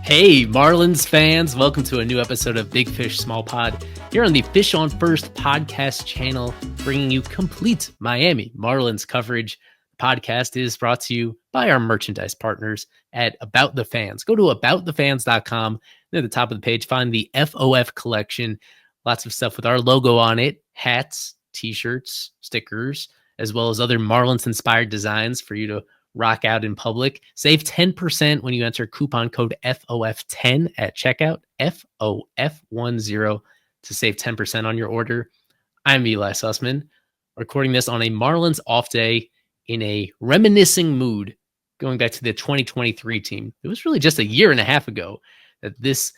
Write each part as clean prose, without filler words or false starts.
Hey, Marlins fans, welcome to a new episode of Big Fish Small Pod here on the Fish on First podcast channel, bringing you complete Miami Marlins coverage. The podcast is brought to you by our merchandise partners at About the Fans. Go to aboutthefans.com. Near the top of the page, find the FOF collection. Lots of stuff with our logo on it, hats, t-shirts, stickers, as well as other Marlins-inspired designs for you to rock out in public. Save 10% when you enter coupon code FOF10 at checkout, FOF10 to save 10% on your order. I'm Ely Sussman, recording this on a Marlins off day in a reminiscing mood, going back to the 2023 team. It was really just a year and a half ago that this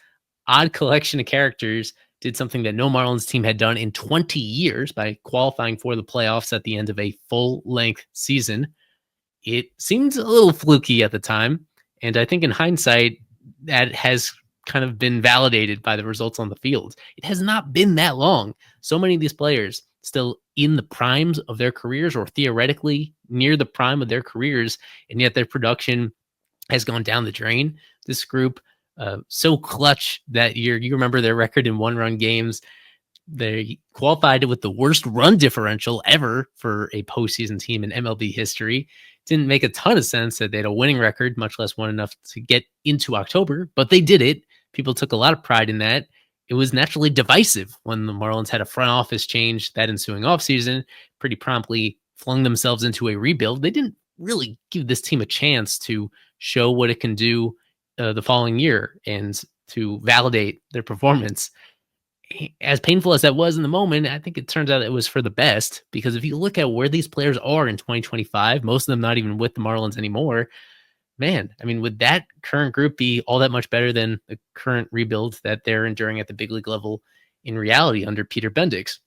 odd collection of characters did something that no Marlins team had done in 20 years by qualifying for the playoffs at the end of a full-length season. It seemed a little fluky at the time, and I think in hindsight, that has kind of been validated by the results on the field. It has not been that long. So many of these players still in the primes of their careers or theoretically near the prime of their careers, and yet their production has gone down the drain. This group, so clutch that year. You remember their record in one-run games. They qualified with the worst run differential ever for a postseason team in MLB history. Didn't make a ton of sense that they had a winning record, much less won enough to get into October, but they did it. People took a lot of pride in that. It was naturally divisive when the Marlins had a front office change that ensuing offseason, pretty promptly flung themselves into a rebuild. They didn't really give this team a chance to show what it can do the following year and to validate their performance. As painful as that was in the moment, I think it turns out it was for the best, because if you look at where these players are in 2025, most of them not even with the Marlins anymore, man, I mean, would that current group be all that much better than the current rebuild that they're enduring at the big league level in reality under Peter Bendix?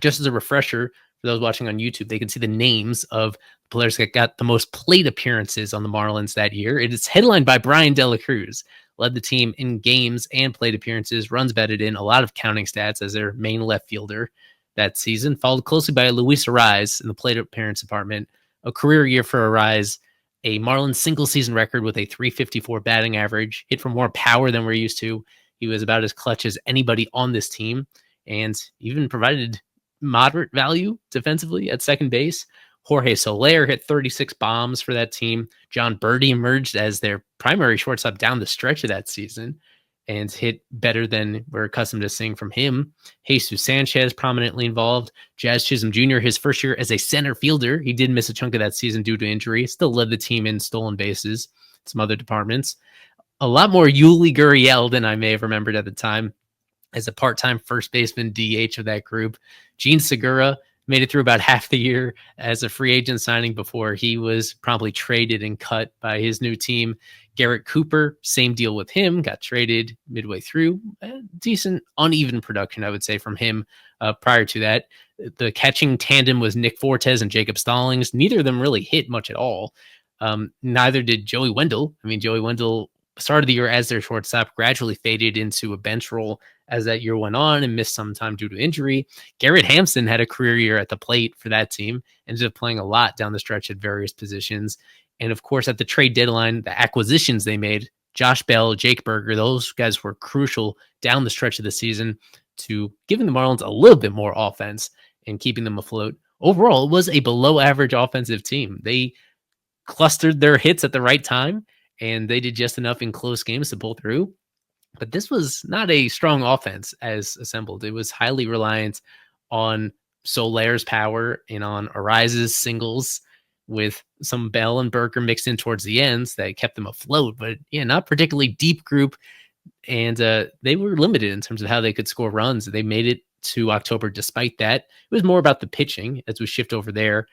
Just as a refresher, for those watching on YouTube, they can see the names of players that got the most plate appearances on the Marlins that year. It is headlined by Brian De La Cruz. Led the team in games and plate appearances, runs batted in, a lot of counting stats as their main left fielder that season. Followed closely by Luis Arraez in the plate appearance department. A career year for Arraez, a Marlins single season record with a .354 batting average, hit for more power than we're used to. He was about as clutch as anybody on this team and even provided moderate value defensively at second base. Jorge Soler hit 36 bombs for that team. John Birdie emerged as their primary shortstop down the stretch of that season and hit better than we're accustomed to seeing from him. Jesus Sanchez prominently involved. Jazz Chisholm Jr., his first year as a center fielder. He did miss a chunk of that season due to injury. Still led the team in stolen bases, some other departments. A lot more Ely Gurriel than I may have remembered at the time as a part-time first baseman DH of that group. Gene Segura made it through about half the year as a free agent signing before he was promptly traded and cut by his new team. Garrett Cooper, same deal with him, got traded midway through. Decent, uneven production, I would say, from him prior to that. The catching tandem was Nick Fortes and Jacob Stallings. Neither of them really hit much at all. Neither did Joey Wendell. I mean, Joey Wendell started the year as their shortstop, gradually faded into a bench role as that year went on and missed some time due to injury. Garrett Hampson had a career year at the plate for that team, ended up playing a lot down the stretch at various positions. And of course, at the trade deadline, the acquisitions they made, Josh Bell, Jake Berger, those guys were crucial down the stretch of the season to giving the Marlins a little bit more offense and keeping them afloat. Overall, it was a below average offensive team. They clustered their hits at the right time, and they did just enough in close games to pull through. But this was not a strong offense as assembled. It was highly reliant on Soler's power and on Arraez's singles, with some Bell and Berger mixed in towards the ends that kept them afloat. But yeah, not particularly deep group. And they were limited in terms of how they could score runs. They made it to October despite that. It was more about the pitching. As we shift over there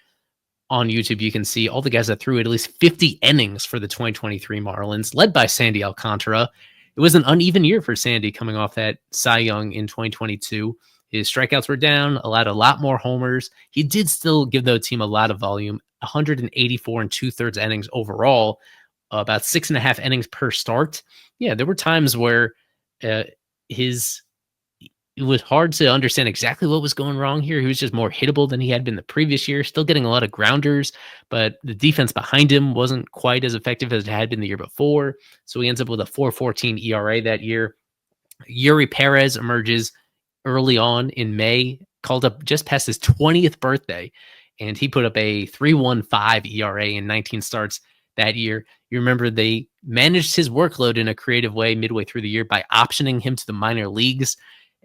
on YouTube, you can see all the guys that threw at least 50 innings for the 2023 Marlins, led by Sandy Alcantara. It was an uneven year for Sandy coming off that Cy Young in 2022. His strikeouts were down, allowed a lot more homers. He did still give the team a lot of volume, 184 and 2/3 innings overall, about 6.5 innings per start. Yeah, there were times where his it was hard to understand exactly what was going wrong here. He was just more hittable than he had been the previous year, still getting a lot of grounders, but the defense behind him wasn't quite as effective as it had been the year before. So he ends up with a 4.14 ERA that year. Yuri Perez emerges early on in May, called up just past his 20th birthday, and he put up a 3.15 ERA in 19 starts that year. You remember they managed his workload in a creative way midway through the year by optioning him to the minor leagues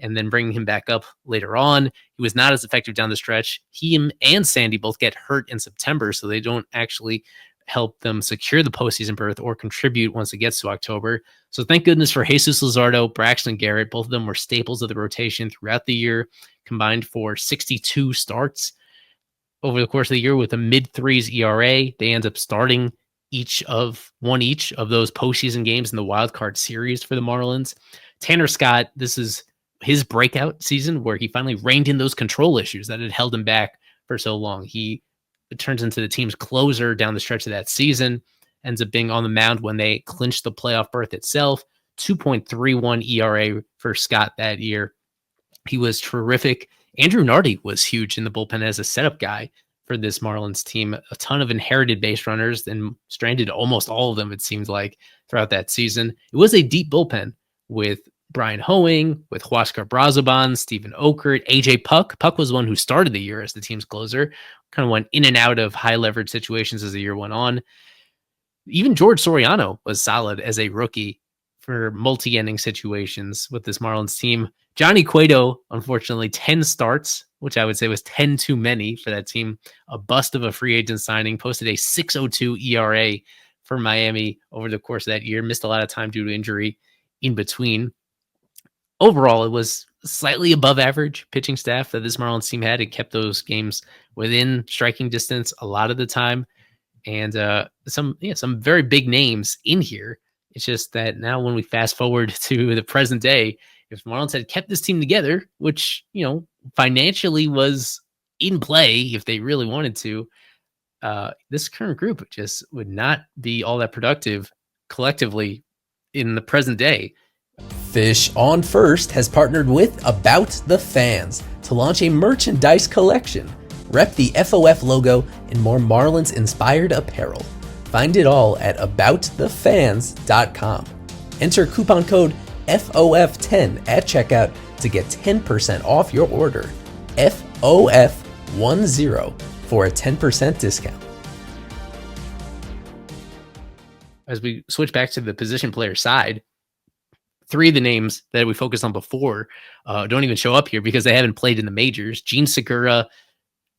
and then bringing him back up later on. He was not as effective down the stretch. He and Sandy both get hurt in September, so they don't actually help them secure the postseason berth or contribute once it gets to October. So thank goodness for Jesus Luzardo, Braxton Garrett. Both of them were staples of the rotation throughout the year, combined for 62 starts over the course of the year with a mid-threes ERA. They end up starting each of those postseason games in the wild card series for the Marlins. Tanner Scott, this is his breakout season where he finally reined in those control issues that had held him back for so long. He turns into the team's closer down the stretch of that season, ends up being on the mound when they clinched the playoff berth itself. 2.31 ERA for Scott that year. He was terrific. Andrew Nardi was huge in the bullpen as a setup guy for this Marlins team. A ton of inherited base runners and stranded almost all of them, it seems like, throughout that season. It was a deep bullpen with Brian Hoeing, with Huascar Brazoban, Stephen Okert, AJ Puck. Puck was the one who started the year as the team's closer, kind of went in and out of high leverage situations as the year went on. Even George Soriano was solid as a rookie for multi-inning situations with this Marlins team. Johnny Cueto, unfortunately, 10 starts, which I would say was 10 too many for that team. A bust of a free agent signing, posted a 6.02 ERA for Miami over the course of that year. Missed a lot of time due to injury in between. Overall, it was slightly above average pitching staff that this Marlins team had. It kept those games within striking distance a lot of the time. And some very big names in here. It's just that now when we fast forward to the present day, if Marlins had kept this team together, which, financially was in play if they really wanted to, this current group just would not be all that productive collectively in the present day. Fish on First has partnered with About the Fans to launch a merchandise collection. Rep the FOF logo and more Marlins-inspired apparel. Find it all at aboutthefans.com. Enter coupon code FOF10 at checkout to get 10% off your order. FOF10 for a 10% discount. As we switch back to the position player side, three of the names that we focused on before don't even show up here because they haven't played in the majors. Gene Segura,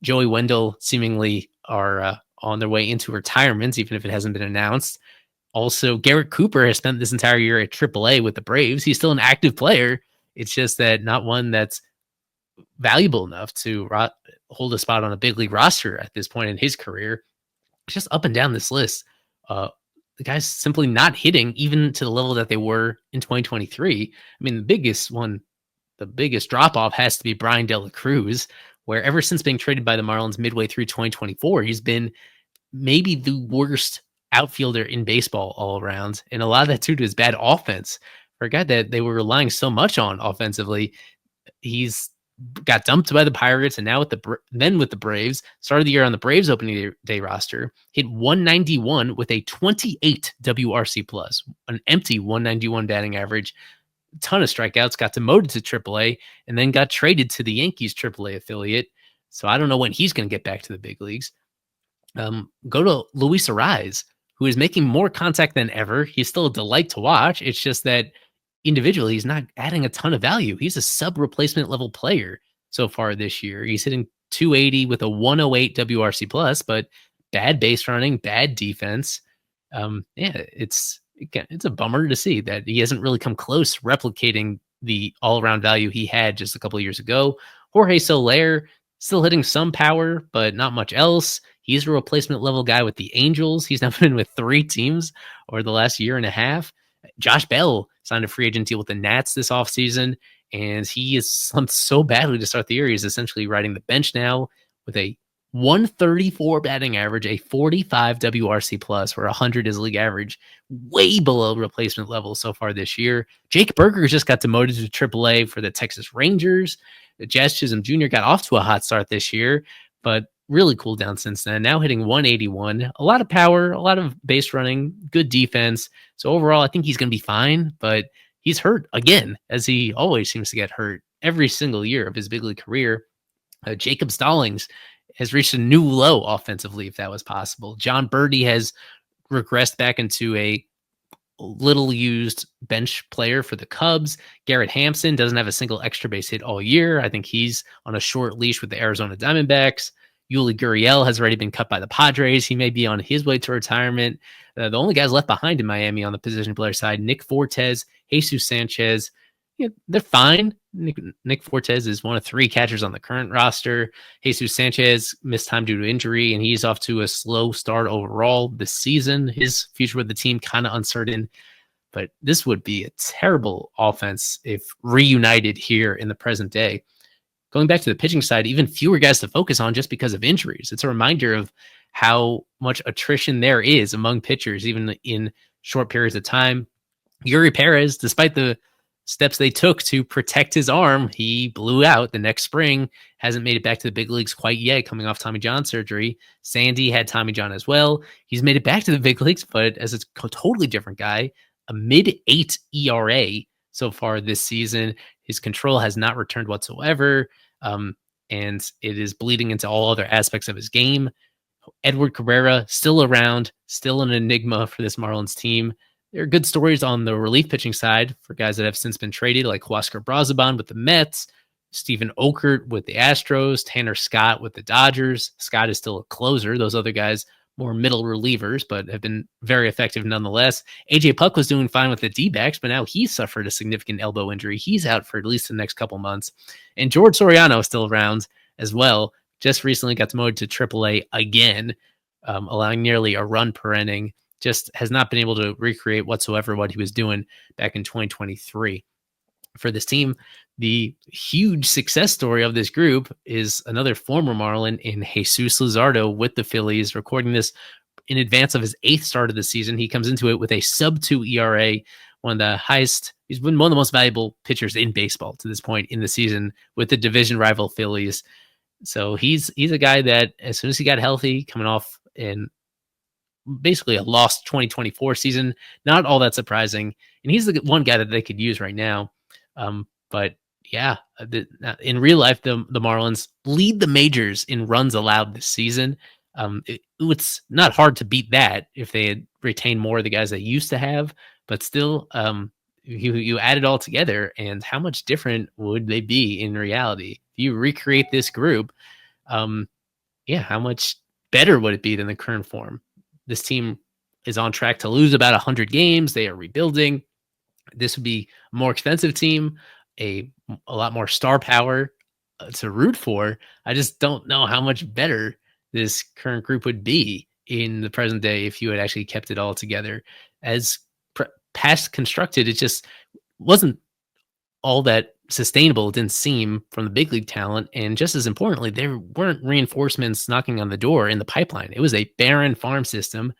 Joey Wendell seemingly are on their way into retirement, even if it hasn't been announced. Also, Garrett Cooper has spent this entire year at AAA with the Braves. He's still an active player. It's just that not one that's valuable enough to hold a spot on a big league roster at this point in his career. Just up and down this list. The guy's simply not hitting even to the level that they were in 2023. I mean, the biggest drop off has to be Brian De La Cruz, where ever since being traded by the Marlins midway through 2024, he's been maybe the worst outfielder in baseball all around. And a lot of that due to his bad offense. For a guy that they were relying so much on offensively, he's got dumped by the Pirates and now with the Braves. Started the year on the Braves opening day roster, hit 191 with a 28 WRC plus, an empty 191 batting average, a ton of strikeouts, got demoted to AAA, and then got traded to the Yankees AAA affiliate. So I don't know when he's going to get back to the big leagues. Go to Luis Arraez, who is making more contact than ever. He's still a delight to watch. It's just that individually, he's not adding a ton of value. He's a sub-replacement level player so far this year. He's hitting 280 with a 108 WRC plus, but bad base running, bad defense. It's a bummer to see that he hasn't really come close replicating the all-around value he had just a couple of years ago. Jorge Soler still hitting some power, but not much else. He's a replacement level guy with the Angels. He's now been with 3 teams over the last year and a half. Josh Bell signed a free agent deal with the Nats this offseason, and he is slumped so badly to start the year. He's essentially riding the bench now with a 134 batting average, a 45 WRC plus, where 100 is league average, way below replacement level so far this year. Jake Burger just got demoted to AAA for the Texas Rangers. Jazz Chisholm Jr. got off to a hot start this year, but really cooled down since then. Now hitting 181, a lot of power, a lot of base running, good defense. So overall, I think he's going to be fine, but he's hurt again, as he always seems to get hurt every single year of his big league career. Jacob Stallings has reached a new low offensively, if that was possible. John Birdie has regressed back into a little used bench player for the Cubs. Garrett Hampson doesn't have a single extra base hit all year. I think he's on a short leash with the Arizona Diamondbacks. Yuli Gurriel has already been cut by the Padres. He may be on his way to retirement. The only guys left behind in Miami on the position player side, Nick Fortes, Jesus Sanchez. Yeah, they're fine. Nick Fortes is one of 3 catchers on the current roster. Jesus Sanchez missed time due to injury, and he's off to a slow start overall this season. His future with the team kind of uncertain, but this would be a terrible offense if reunited here in the present day. Going back to the pitching side, even fewer guys to focus on just because of injuries. It's a reminder of how much attrition there is among pitchers, even in short periods of time. Yuri Perez, despite the steps they took to protect his arm, he blew out the next spring, hasn't made it back to the big leagues quite yet, coming off Tommy John surgery. Sandy had Tommy John as well. He's made it back to the big leagues, but as a totally different guy, a mid-8 ERA so far this season. His control has not returned whatsoever, and it is bleeding into all other aspects of his game. Edward Cabrera still around, still an enigma for this Marlins team. There are good stories on the relief pitching side for guys that have since been traded, like Huascar Brazaban with the Mets, Stephen Okert with the Astros, Tanner Scott with the Dodgers. Scott is still a closer. Those other guys, more middle relievers, but have been very effective nonetheless. AJ Puck was doing fine with the D-backs, but now he suffered a significant elbow injury. He's out for at least the next couple months. And George Soriano is still around as well. Just recently got demoted to AAA again, allowing nearly a run per inning. Just has not been able to recreate whatsoever what he was doing back in 2023. For this team, the huge success story of this group is another former Marlin in Jesus Luzardo with the Phillies, recording this in advance of his 8th start of the season. He comes into it with a sub-2 ERA, one of the highest. He's been one of the most valuable pitchers in baseball to this point in the season with the division rival Phillies. So he's a guy that as soon as he got healthy, coming off in basically a lost 2024 season, not all that surprising. And he's the one guy that they could use right now. But yeah, in real life, the Marlins lead the majors in runs allowed this season. It's not hard to beat that if they had retained more of the guys they used to have, but still, you add it all together, and how much different would they be in reality? If you recreate this group, how much better would it be than the current form? This team is on track to lose about 100 games. They are rebuilding. This would be a more expensive team, a lot more star power to root for. I just don't know how much better this current group would be in the present day if you had actually kept it all together. As past constructed, it just wasn't all that sustainable. It didn't seem from the big league talent. And just as importantly, there weren't reinforcements knocking on the door in the pipeline. It was a barren farm system.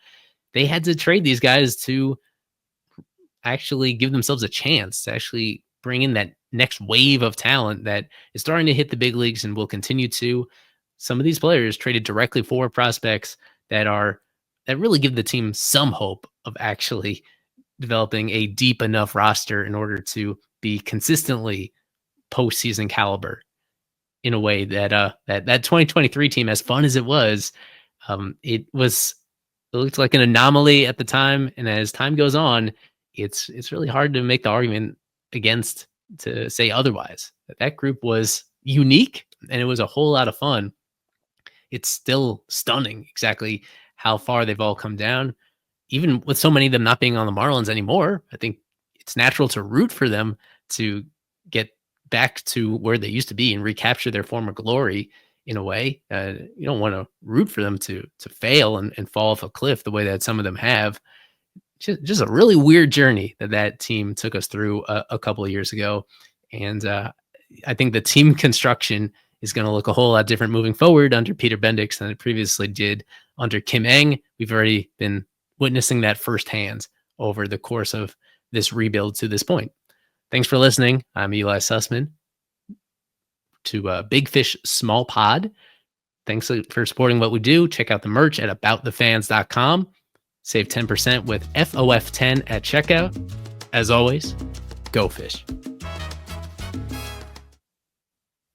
They had to trade these guys to actually give themselves a chance to actually bring in that next wave of talent that is starting to hit the big leagues and will continue to. Some of these players traded directly for prospects that really give the team some hope of actually developing a deep enough roster in order to be consistently postseason caliber in a way that that 2023 team, as fun as it it looked like an anomaly at the time. And as time goes on, it's really hard to make the argument against to say otherwise. That group was unique and it was a whole lot of fun. It's still stunning exactly how far they've all come down, even with so many of them not being on the Marlins anymore. I think it's natural to root for them to get back to where they used to be and recapture their former glory in a way. You don't want to root for them to fail and fall off a cliff the way that some of them have. Just a really weird journey that team took us through a couple of years ago. And I think the team construction is going to look a whole lot different moving forward under Peter Bendix than it previously did under Kim Eng. We've already been witnessing that firsthand over the course of this rebuild to this point. Thanks for listening. I'm Ely Sussman to Big Fish Small Pod. Thanks for supporting what we do. Check out the merch at aboutthefans.com. Save 10% with FOF10 at checkout. As always, go fish.